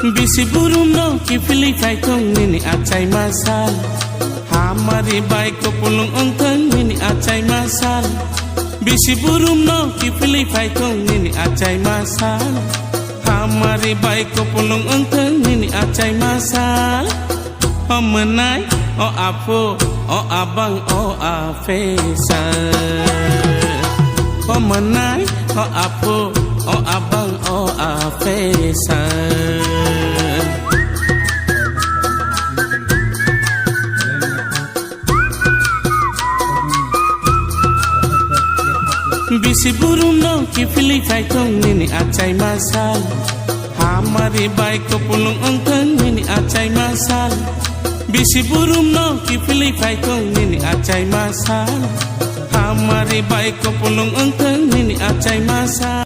Bisi burung no kifili kai kong nini acai masal. Hamari baik ko pulung ongkang nini acai masal. Bisi burung no kifili kai kong nini acai masal. Hamari baik ko pulung ongkang nini acai masal. O menai, o apo, o abang, o afesal. O menai, o apo, o abang, o afesal. Bisi burung no kifili kai kong nini acai masal. Hamari baik ko pulung ongkang nini acai masal. Bisi burung no kifili kai kong nini acai masal. Hamari baik ko pulung ongkang nini acai masal.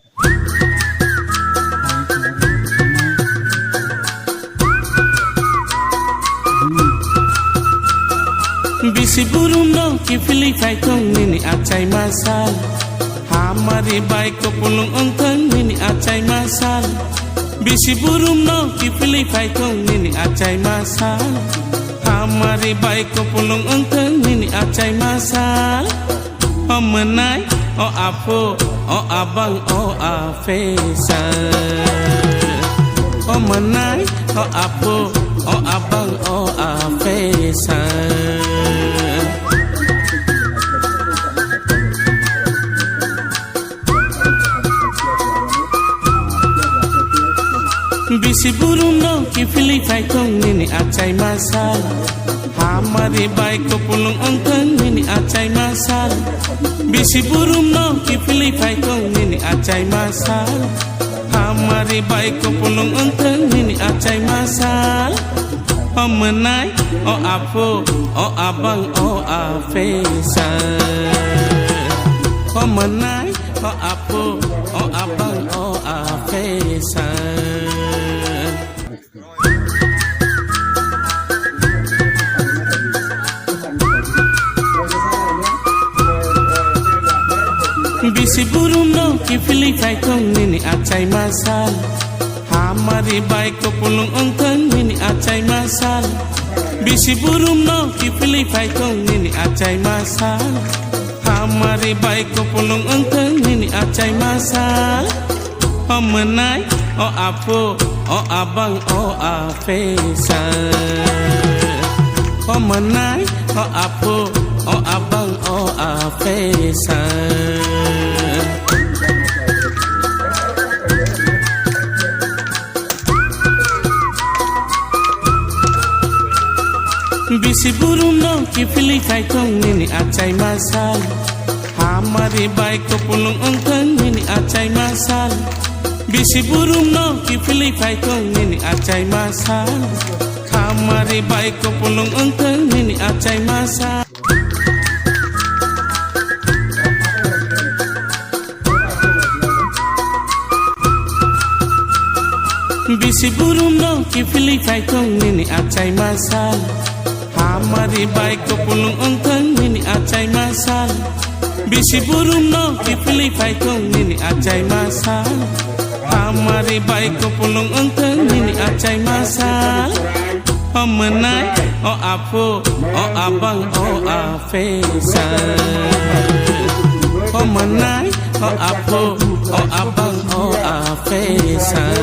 Bisi burung no kifili kai kong nini acai masal. Hamari baik ko pulung ongkang nini acai masal. Bisi burung no kifili kai kong nini acai masal. Hamari baik ko pulung ongkang nini acai masal. O menai, o apo, o abang, o afesal. O menai, o apo, o abang, o afesal. Bisi burung no kifili kai kong nini acai masal. Hamari baik ko pulung ongkang nini acai masal. Bisi burung no kifili kai kong nini acai masal. Hamari baik ko pulung ongkang nini acai masal. O menai, o apo, o abang, o afesal. O menai, o apo, o abang, o afesal. Bisi burung no kifili kai kong nini acai masal. Hamari baik ko pulung ongkang nini acai masal. Bisi burung no kifili kai kong nini acai masal. Hamari baik ko pulung ongkang nini acai masal. O menai, o apo, o abang, o afesal. O menai, o apo, o abang, o afesal. Bisi burung no kifili kai kong nini acai masal. Hamari baik ko pulung ongkang nini acai masal. Bisi burung no kifili kai kong nini acai masal. Hamari baik ko pulung ongkang nini acai masal. Bisi burung no kifili kai kong nini acai masal. Hamari baik ko pulung ongkang nini acai masal. Bisi burung no kifili kai kong nini acai masal. Hamari baik ko pulung ongkang nini acai masal. O menai, o apo, o abang, o afesal. O menai, o apo, o abang, o afesal.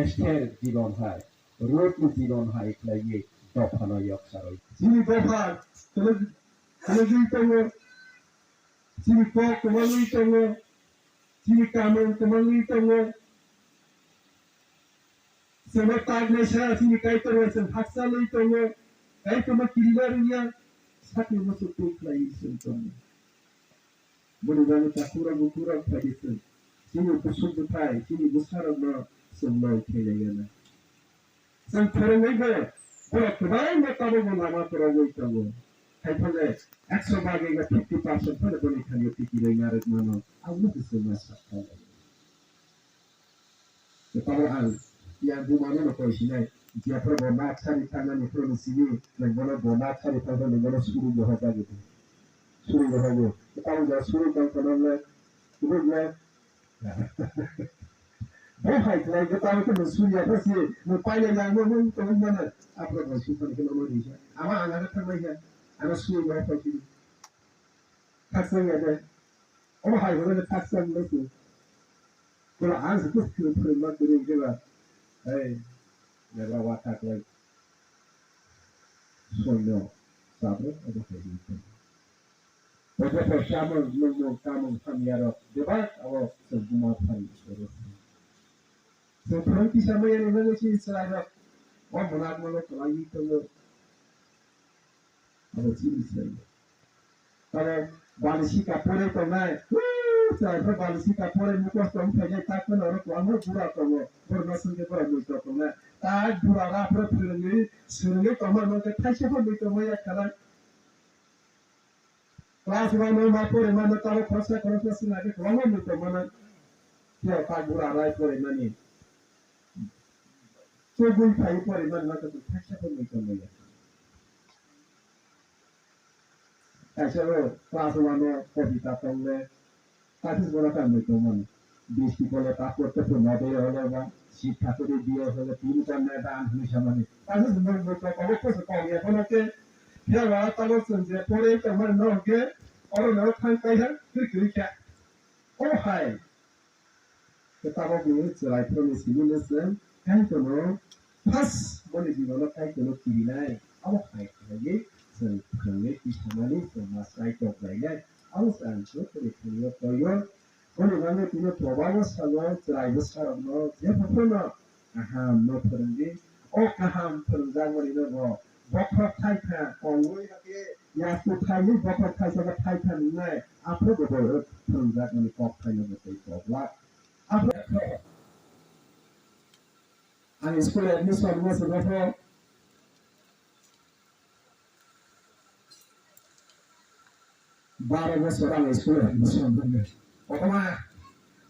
Esther জীবন হয় রোট জীবন হয় লাগে দফানো ইয়কসারই যিনি দফা টেলিভিশন যিনি কক তোমালই তঙ্গ যিনি কামেন তোমালই তঙ্গ সেনা তাগনেশা যিনি কাইতরসেন হাকসালই তঙ্গ Kaya tumakilarinya sakit masuk tu kelai sentuh. Berubah takura bukura padisan. Sini busuk bukai, sini besar na semua kaya. Sang terangnya boleh kebayang tak tahu nama terangnya itu. Hai pun 100 भागे का 50% pada boleh kali fikir ngaret mana. Aku tu semua sakit. Tetapi yang bumana nak kau sini, dia berbonat cari tangan ni perlu sini, negara bonat cari tangan negara suruh johor gitu. Suruh johor. Tetapi dia suruh kau kenal suruh dia. Bahaya kalau kita itu suruh apa sih? Mupaya yang mana tu mana? Apa kau suruh kita nama dia? Ama anak terbaik ya. Anak suruh apa sih? Taksan ada. Oh hai, orang taksan itu. Kalau anak itu perlu macam juga. Hey, never watak lagi. Soalnya, sabar ada kehidupan. Beberapa sama nunggu kamu kami ada debat awal semua hari terus. Seperti sama yang mana sih selalu, benar kalau lagi tu ada ciri saya. Kalau balisi kapure tu naik. Saya balisi kapure muka semua saja tak pun orang tua orang pura kamu bermaksud ke pura muka tu naik. Tak pura apa sering kamu muka kasih pun muka muka kalau kelas mana pura mana tahu proses sih lagi kamu muka mana dia tak pura lagi pura mana. Cuba cari pura mana tu kasih pun muka muka. Asyik kelas mana kobita tangga. Kasus berapa itu mana? Bisi kalau takut terpun ada yang orang sifat itu dia kalau pintar dan bisa mana? Kasus berapa kalau kau sekolah ya kalau ke dia orang kalau senjata boleh teman nak ke orang nak kan kaya kerja. Oh hai, kita boleh selain promosi ini sen kan kalau pas boleh juga kan kalau kiri naik. Oh hai, lagi sen kerja bisa mana semasa itu belajar. Awusan tu terlihat toyo, kalau mana punya program sahaja cerai besar no, dia pernah kaham no pergi, kaham pergi mana no, bapak thailand, orang yang tu thailand bapak thailand thailand ni, apa betul pergi mana bapak thailand betul program, apa? Ang sekolah admission masa berapa? Baru seorang sekolah admission benar. Okey,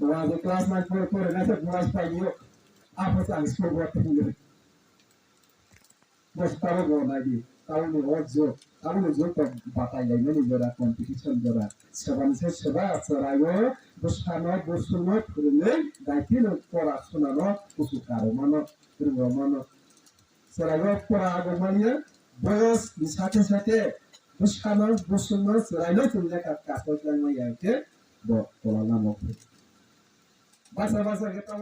waktu kelas naik pura nasi kelas pagi yo, apa sang sekolah buat tinggal. Bos tahu lagi, tahu ni ojo, tahu ni ojo tu batai lagi ni jora competition jora. Sekarang saya sebab serayu, bos kanat bos sunat kerana, daiki nak pura sunat, bos karo mana, kerana mana. Serayu pura agama bos di sate. Bukan bukan selain itu mereka kapal yang mereka ke, bahwa nama bahasa kita